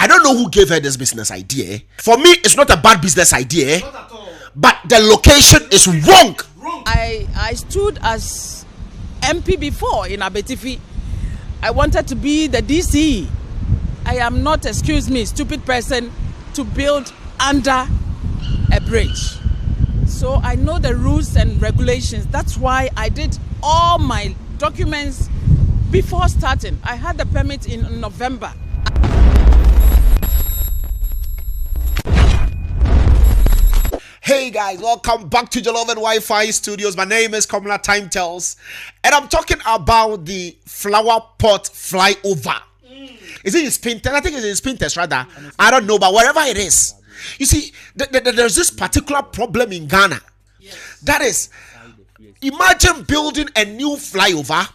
I don't know who gave her this business idea. For me, it's not a bad business idea, Not at all. but the location is wrong. I stood as MP before in Abetifi. I wanted to be the DC. I am not, excuse me, stupid person to build under a bridge. So I know the rules and regulations. That's why I did all my documents before starting. I had the permit in November. Hey guys, welcome back to Jollof and Wi-Fi Studios. My name is Kamala Time Tells, and I'm talking about the flower pot flyover. Is it in Spintex? I think it's in Spintex rather. I don't know, but wherever it is. You see, there's this particular problem in Ghana. That is, imagine building a new flyover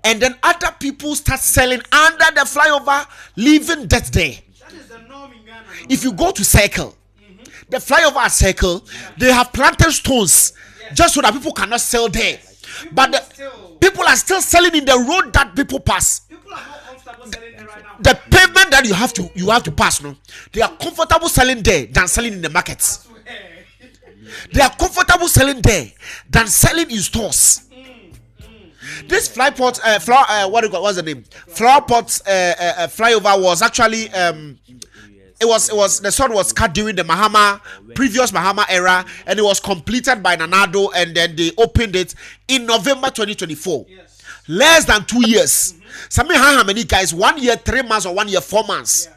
and then other people start selling under the flyover, leaving that there. That is the norm in Ghana. If you go to Circle, the flyover Circle, they have planted stones just so that people cannot sell there. But the people are still selling in the road that people pass. People are more comfortable selling it right now. The pavement that you have to pass, no, they are comfortable selling there than selling in the markets. They are comfortable selling there than selling in stores. This fly pot, what's the name? Flower pot flyover was actually it was the sun was cut during the previous Mahama era, and it was completed by Nanado, and then they opened it in November 2024. Yes. Less than 2 years. How many guys? 1 year, 3 months, or 1 year, 4 months. Yeah.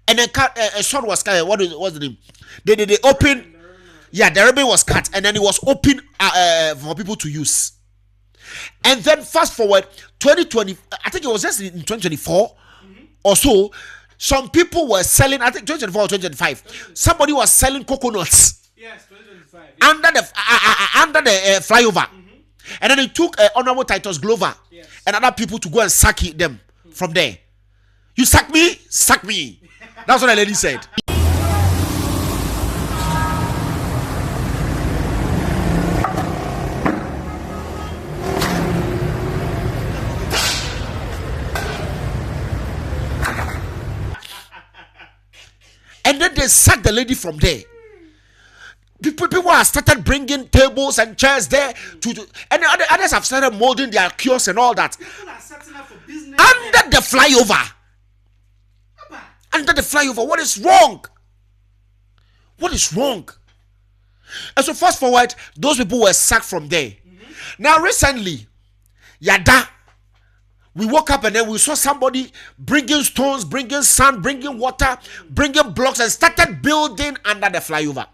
And then a shot was cut. What's the name? They open. Yeah, the ribbon was cut, and then it was open for people to use. And then fast forward 2020, I think it was just in 2024 or so. Some people were selling, I think 2024 or 2025. Somebody was selling coconuts. Yes, 2025. Under the flyover. And then it took Honorable Titus Glover and other people to go and sack them from there. You sack me? Sack me. That's what the lady said. And then they sacked the lady from there. People have started bringing tables and chairs there and others have started molding their kiosks and all that. People are setting up for business. Under the flyover. Under the flyover. What is wrong? What is wrong? And so fast forward, those people were sacked from there. Now recently, Yada, we woke up and then we saw somebody bringing stones, bringing sand, bringing water, bringing blocks, and started building under the flyover.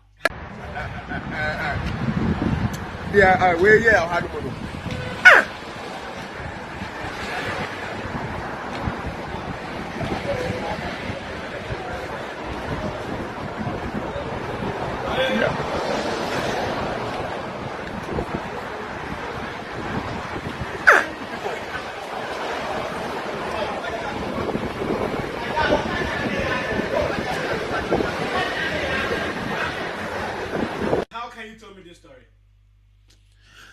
How can you tell me this story?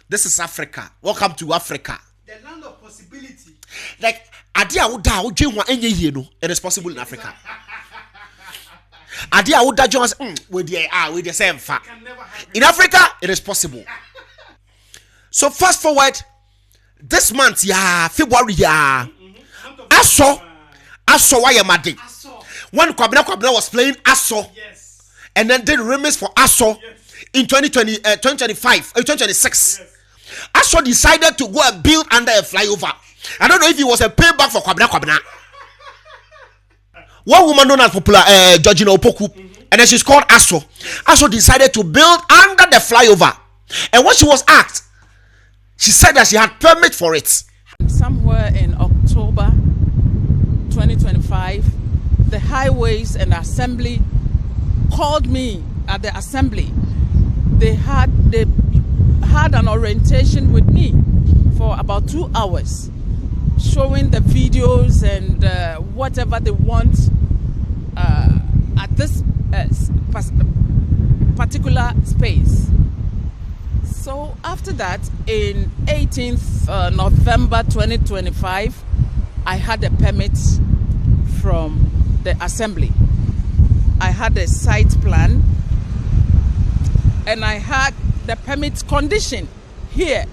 This is Africa. Welcome to Africa. The land of possibility. Like, it is possible in Africa. With the same fact. Can never happen. In Africa, it is possible. So fast forward, this month, February, Aso Wayamadi. Aso. When Kwabena was playing Aso, Yes. and then did remix for Aso Yes. in 2025, 2026. Yes. Aso decided to go and build under a flyover. I don't know if it was a payback for Kwabena. One woman known as popular Georgina Opoku, and then she's called Aso. Aso decided to build under the flyover, and when she was asked, she said that she had permit for it. Somewhere in October 2025, the Highways and Assembly called me at the assembly. They had an orientation with me for about 2 hours, showing the videos and whatever they want at this particular space. So after that, in 18th November 2025, I had a permit from the assembly. I had a site plan and I had the permit condition here.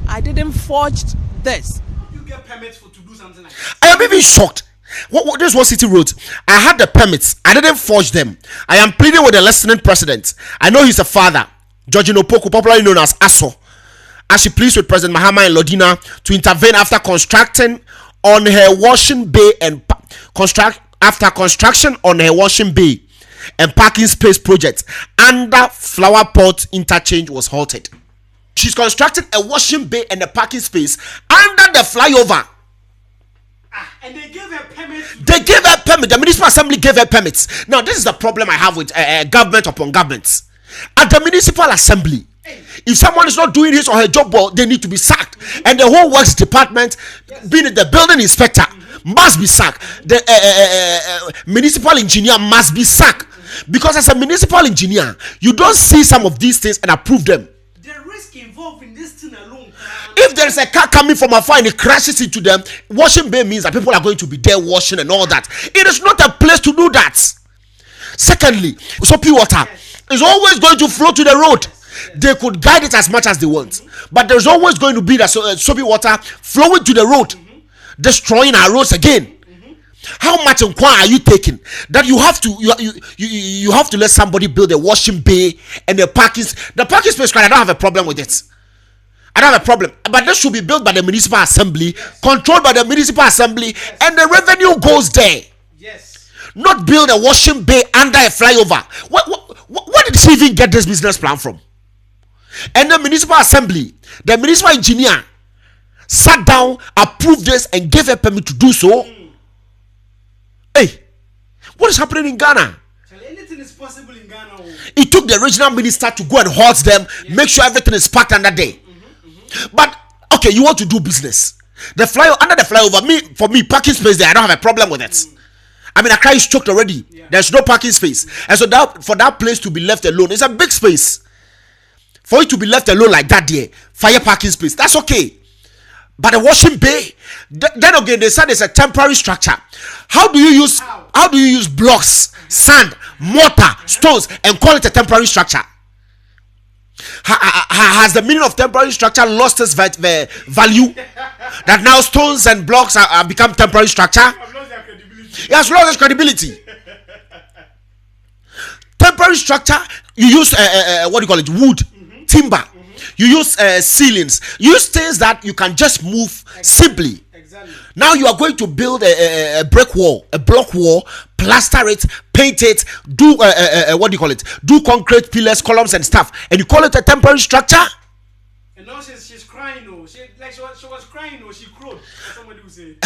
I didn't forge this. You get permits to do something like that? I am even shocked. What this was City wrote. I had the permits. I didn't forge them. I am pleading with the listening president. I know he's a father, Georgino Poku, popularly known as Aso, as she pleads with President Mahama and Lodina to intervene after construction on her washing bay and construction on her washing bay and parking space project under Flower Pot interchange was halted. She's constructing a washing bay and a parking space under the flyover. And they gave her permits. They gave her permit. The municipal assembly gave her permits. Now, this is the problem I have with government upon governments. At the municipal assembly, if someone is not doing his or her job well, they need to be sacked. And the whole works department, being the building inspector, must be sacked. The municipal engineer must be sacked. Because as a municipal engineer, you don't see some of these things and approve them. The risk involved in this thing alone. If there is a car coming from afar and it crashes into them, washing bay means that people are going to be there washing and all that. It is not a place to do that. Secondly, soapy water is always going to flow to the road. They could guide it as much as they want, but there's always going to be the soapy water flowing to the road, destroying our roads again. How much inquiry are you taking that you have to you have to let somebody build a washing bay and the parking space? I don't have a problem with it. I don't have a problem, but this should be built by the municipal assembly, controlled by the municipal assembly, and the revenue goes there. Yes. Not build a washing bay under a flyover. Where did she even get this business plan from? And the municipal assembly, the municipal engineer sat down, approved this, and gave a permit to do so. Hey, what is happening in Ghana? Anything is possible in Ghana. It took the regional minister to go and halt them, make sure everything is packed under there. But okay, you want to do business. The under the flyover, for me, parking space there, I don't have a problem with it. I mean, Accra is choked already. There's no parking space, and so for that place to be left alone, it's a big space. For it to be left alone like that, there, fire parking space, that's okay. But the washing bay, then again, they said it's a temporary structure. How do you use blocks, sand, mortar, stones, and call it a temporary structure? Has the meaning of temporary structure lost its value? That now stones and blocks have become temporary structure? It has lost its credibility. Temporary structure, you use what do you call it? Wood, timber. You use ceilings. You use things that you can just move simply. Exactly. Now you are going to build a brick wall, a block wall, plaster it, paint it, do what do you call it? Do concrete pillars, columns, and stuff, and you call it a temporary structure. And now she's crying. Oh, she was crying. Oh, she crowed. Somebody will say.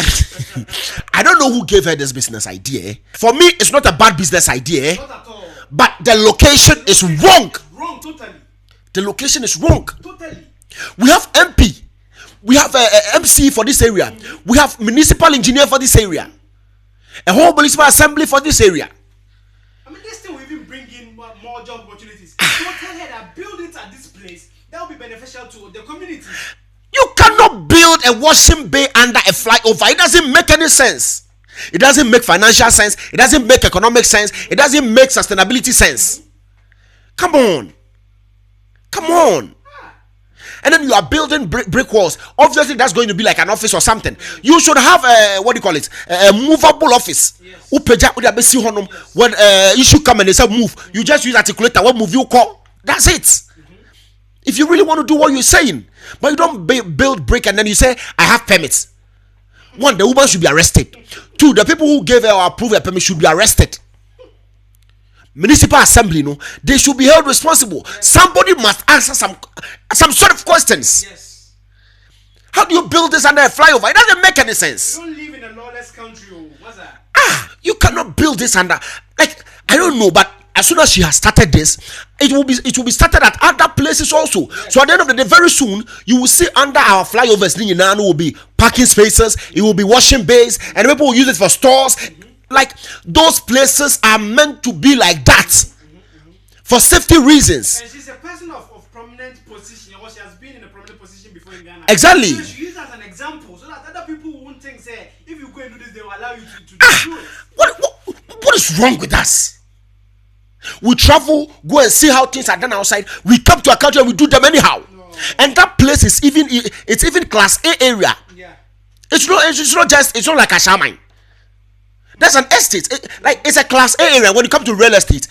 I don't know who gave her this business idea. For me, it's not a bad business idea. Not at all. But the location is wrong. Wrong, totally. The location is wrong. Totally. We have MP. We have a MC for this area. We have municipal engineer for this area. A whole municipal assembly for this area. I mean, this thing will even bring in more job opportunities. So tell her that build it at this place. That will be beneficial to the community. You cannot build a washing bay under a flyover. It doesn't make any sense. It doesn't make financial sense. It doesn't make economic sense. It doesn't make sustainability sense. Come on. Come on. And then you are building brick walls. Obviously, that's going to be like an office or something. You should have a what do you call it? A movable office. Yes. When you should come and they say move, you just use articulator. What move you call? That's it. If you really want to do what you're saying, but you don't build brick and then you say I have permits. One, the woman should be arrested. Two, the people who gave her or approved her permit should be arrested. Municipal assembly, no, they should be held responsible. Yes. Somebody must answer some sort of questions. Yes. How do you build this under a flyover? It doesn't make any sense. You don't live in a lawless country. What's that? You cannot build this under, like, I don't know, but as soon as she has started this, it will be started at other places also. Yes. So at the end of the day, very soon you will see under our flyovers, will be parking spaces, it will be washing bays, and people will use it for stores. Like, those places are meant to be like that for safety reasons. And she's a person of prominent position, or she has been in a prominent position before in Ghana. Exactly. So she used as an example so that other people won't think, say, if you go and do this, they will allow you to do it. What is wrong with us? We travel, go and see how things are done outside. We come to a country and we do them anyhow. No. And that place is even class A area. Yeah. It's not like a shaman. That's an estate. It's a class A area. When you come to real estate,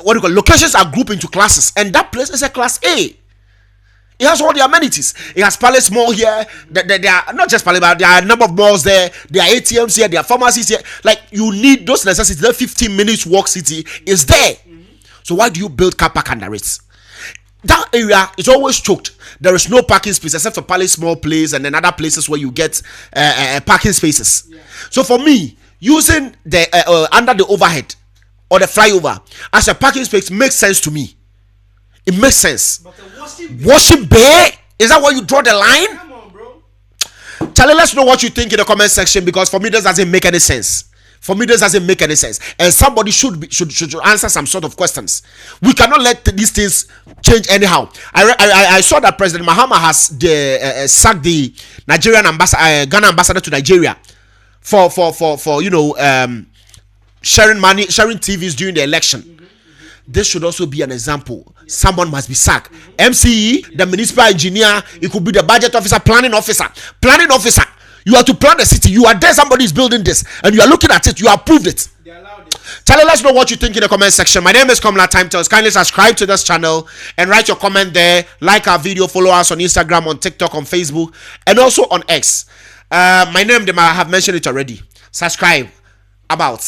what do you call locations are grouped into classes, and that place is a class A. It has all the amenities. It has Palace Mall here. There are not just Palace, but there are a number of malls there. There are ATMs here. There are pharmacies here. Like, you need those necessities. The 15 minutes walk city is there. So why do you build car park under it? That area is always choked. There is no parking space except for Palace Mall Place and then other places where you get parking spaces. Yeah. So for me, using the under the overhead or the flyover as a parking space makes sense to me. It makes sense. But the washing bay, is that where you draw the line? Come on, bro. Charlie, let's know what you think in the comment section, because for me this doesn't make any sense. For me, this doesn't make any sense, and somebody should answer some sort of questions. We cannot let these things change anyhow. I saw that President Mahama has sacked the Nigerian ambassador, Ghana ambassador to Nigeria, for sharing money, sharing TVs during the election. This should also be an example. Someone must be sacked. MCE, the municipal engineer, it could be the budget officer, planning officer. You are to plan the city. You are there. Somebody is building this, and you are looking at it. You approved it. They allowed it. Charlie, let's know what you think in the comment section. My name is Komla Time Tells. Kindly subscribe to this channel and write your comment there. Like our video. Follow us on Instagram, on TikTok, on Facebook, and also on X. My name, I have mentioned it already. Subscribe. About.